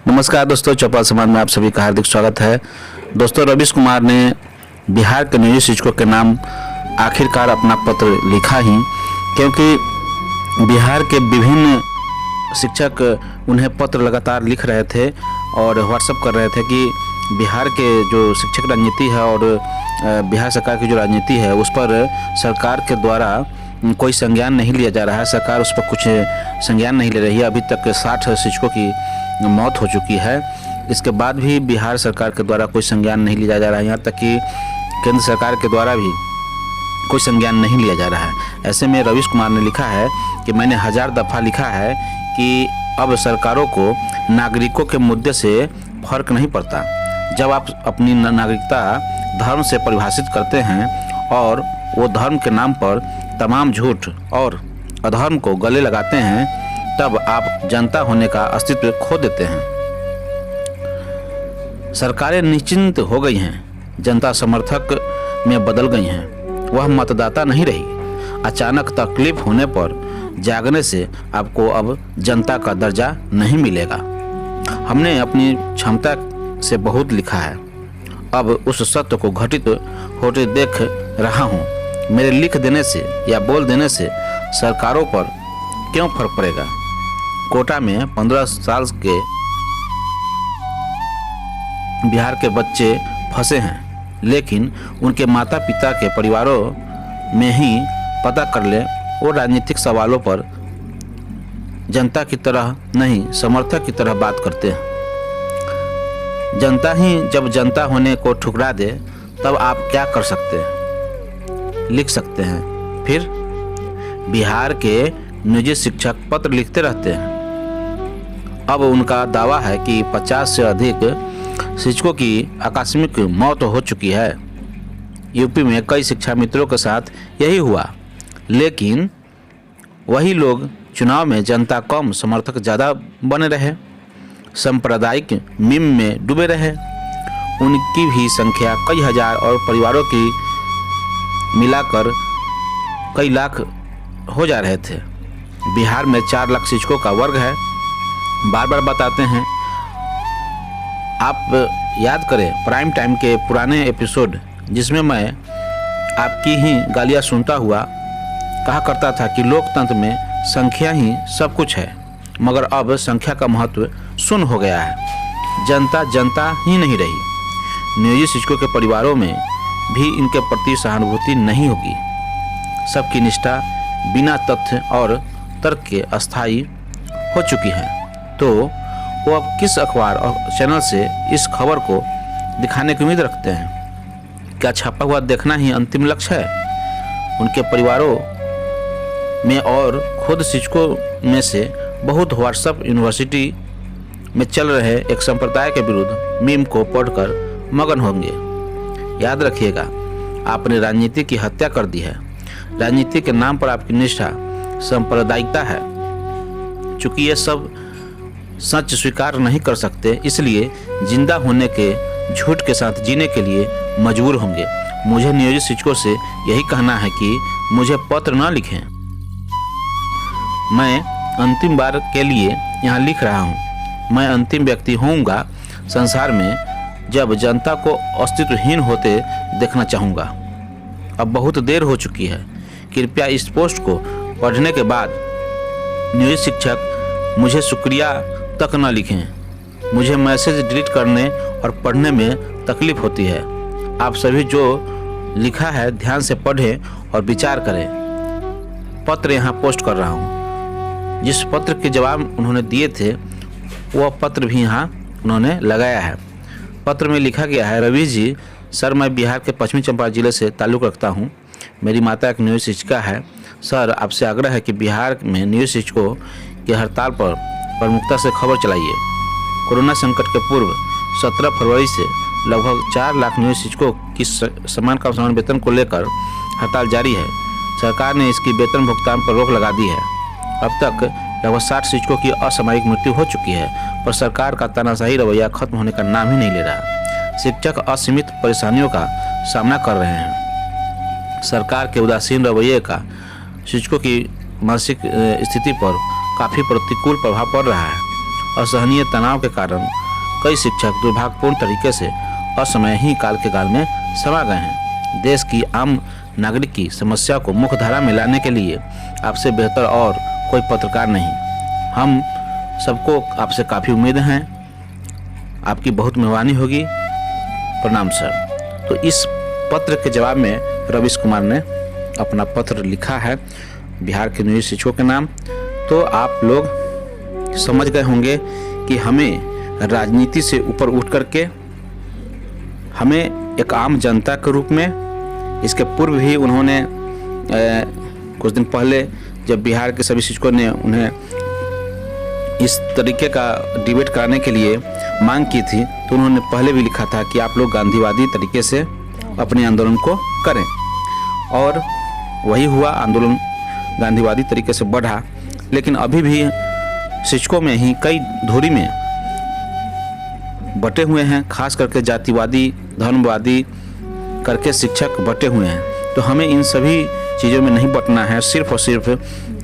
नमस्कार दोस्तों, चौपाल समाज में आप सभी का हार्दिक स्वागत है। दोस्तों, रवीश कुमार ने बिहार के नियोजित शिक्षकों के नाम आखिरकार अपना पत्र लिखा ही, क्योंकि बिहार के विभिन्न शिक्षक उन्हें पत्र लगातार लिख रहे थे और व्हाट्सएप कर रहे थे कि बिहार के जो शिक्षक राजनीति है और बिहार सरकार की जो राजनीति है उस पर सरकार के द्वारा कोई संज्ञान नहीं लिया जा रहा है। सरकार उस पर कुछ संज्ञान नहीं ले रही है। अभी तक 60 शिक्षकों की मौत हो चुकी है। इसके बाद भी बिहार सरकार के द्वारा कोई संज्ञान नहीं लिया जा रहा है। यहाँ तक कि केंद्र सरकार के द्वारा भी कोई संज्ञान नहीं लिया जा रहा है। ऐसे में रवीश कुमार ने लिखा है कि मैंने 1000 दफ़ा लिखा है कि अब सरकारों को नागरिकों के मुद्दे से फर्क नहीं पड़ता। जब आप अपनी नागरिकता धर्म से परिभाषित करते हैं और वो धर्म के नाम पर तमाम झूठ और अधर्म को गले लगाते हैं, तब आप जनता होने का अस्तित्व खो देते हैं। सरकारें निश्चिंत हो गई हैं, जनता समर्थक में बदल गई हैं। वह मतदाता नहीं रही। अचानक तकलीफ होने पर जागने से आपको अब जनता का दर्जा नहीं मिलेगा। हमने अपनी क्षमता से बहुत लिखा है। अब उस सत्य को घटित होते देख रहा हूँ। मेरे लिख देने से या बोल देने से सरकारों पर क्यों फर्क पड़ेगा। कोटा में 15 साल के बिहार के बच्चे फंसे हैं, लेकिन उनके माता पिता के परिवारों में ही पता कर ले, वो राजनीतिक सवालों पर जनता की तरह नहीं, समर्थक की तरह बात करते हैं। जनता ही जब जनता होने को ठुकरा दे, तब आप क्या कर सकते हैं? लिख सकते हैं। फिर बिहार के नियोजित शिक्षक पत्र लिखते रहते हैं। अब उनका दावा है कि 50 से अधिक शिक्षकों की आकस्मिक मौत हो चुकी है। यूपी में कई शिक्षा मित्रों के साथ यही हुआ, लेकिन वही लोग चुनाव में जनता कम समर्थक ज़्यादा बने रहे, सांप्रदायिक मीम में डूबे रहे। उनकी भी संख्या कई हजार और परिवारों की मिलाकर कई लाख हो जा रहे थे। बिहार में 4 लाख शिक्षकों का वर्ग है। बार बार बताते हैं। आप याद करें प्राइम टाइम के पुराने एपिसोड, जिसमें मैं आपकी ही गालियां सुनता हुआ कहा करता था कि लोकतंत्र में संख्या ही सब कुछ है, मगर अब संख्या का महत्व शून्य हो गया है। जनता जनता ही नहीं रही। नियोजित शिक्षकों के परिवारों में भी इनके प्रति सहानुभूति नहीं होगी। सबकी निष्ठा बिना तथ्य और तर्क के अस्थायी हो चुकी है। तो वो अब किस अखबार और चैनल से इस खबर को दिखाने की उम्मीद रखते हैं? क्या छापा हुआ देखना ही अंतिम लक्ष्य है? उनके परिवारों में और खुद शिक्षकों में से बहुत व्हाट्सएप यूनिवर्सिटी में चल रहे एक संप्रदाय के विरुद्ध मीम को पढ़कर मगन होंगे। याद रखिएगा, आपने राजनीति की हत्या कर दी है। राजनीति के नाम पर आपकी निष्ठा सांप्रदायिकता है। चूंकि ये सब सच स्वीकार नहीं कर सकते, इसलिए जिंदा होने के झूठ के साथ जीने के लिए मजबूर होंगे। मुझे नियोजित शिक्षकों से यही कहना है कि मुझे पत्र न लिखें। मैं अंतिम बार के लिए यहाँ लिख रहा हूँ। मैं अंतिम व्यक्ति होऊंगा संसार में जब जनता को अस्तित्वहीन होते देखना चाहूँगा। अब बहुत देर हो चुकी है। कृपया इस पोस्ट को पढ़ने के बाद नियोजित शिक्षक मुझे शुक्रिया तक न लिखें। मुझे मैसेज डिलीट करने और पढ़ने में तकलीफ होती है। आप सभी जो लिखा है ध्यान से पढ़ें और विचार करें। पत्र यहाँ पोस्ट कर रहा हूँ। जिस पत्र के जवाब उन्होंने दिए थे वह पत्र भी यहाँ उन्होंने लगाया है। पत्र में लिखा गया है, रवीश जी सर, मैं बिहार के पश्चिमी चंपारण जिले से ताल्लुक़ रखता हूँ। मेरी माता एक नियोजित शिक्षिका है। सर, आपसे आग्रह है कि बिहार में नियोजित शिक्षकों की हड़ताल पर प्रमुखता से खबर चलाइए। कोरोना संकट के पूर्व 17 फरवरी से लगभग 4 लाख नियोजित शिक्षकों की समान वेतन को लेकर हड़ताल जारी है। सरकार ने इसकी वेतन भुगतान पर रोक लगा दी है। अब तक लगभग 60 शिक्षकों की असामयिक मृत्यु हो चुकी है, पर सरकार का तानाशाही रवैया खत्म होने का नाम ही नहीं ले रहा। शिक्षक असीमित परेशानियों का सामना कर रहे हैं। सरकार के उदासीन रवैये का शिक्षकों की मानसिक स्थिति पर काफ़ी प्रतिकूल प्रभाव पड़ रहा है। असहनीय तनाव के कारण कई शिक्षक दुर्भाग्यपूर्ण तरीके से असमयहीन काल के गाल में समा गए हैं। देश की आम नागरिक की समस्या को मुख्य धारा में लाने के लिए आपसे बेहतर और कोई पत्रकार नहीं। हम सबको आपसे काफ़ी उम्मीद हैं, आपकी बहुत मेहरबानी होगी। प्रणाम सर। तो इस पत्र के जवाब में रवीश कुमार ने अपना पत्र लिखा है बिहार के नियोजित शिक्षकों के नाम। तो आप लोग समझ गए होंगे कि हमें राजनीति से ऊपर उठ करके हमें एक आम जनता के रूप में, इसके पूर्व भी उन्होंने कुछ दिन पहले जब बिहार के सभी शिक्षकों ने उन्हें इस तरीके का डिबेट कराने के लिए मांग की थी, तो उन्होंने पहले भी लिखा था कि आप लोग गांधीवादी तरीके से अपने आंदोलन को करें, और वही हुआ। आंदोलन गांधीवादी तरीके से बढ़ा, लेकिन अभी भी शिक्षकों में ही कई धुरी में बटे हुए हैं, खास करके जातिवादी धर्मवादी करके शिक्षक बटे हुए हैं। तो हमें इन सभी चीज़ों में नहीं बटना है, सिर्फ और सिर्फ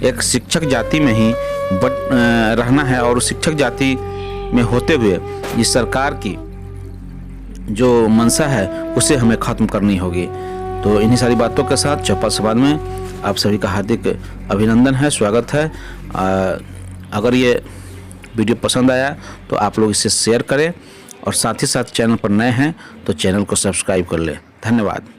एक शिक्षक जाति में ही रहना है, और शिक्षक जाति में होते हुए इस सरकार की जो मंशा है उसे हमें ख़त्म करनी होगी। तो इन्हीं सारी बातों के साथ चौपाल संवाद में आप सभी का हार्दिक अभिनंदन है, स्वागत है। अगर ये वीडियो पसंद आया तो आप लोग इसे शेयर करें, और साथ ही साथ चैनल पर नए हैं तो चैनल को सब्सक्राइब कर लें। धन्यवाद।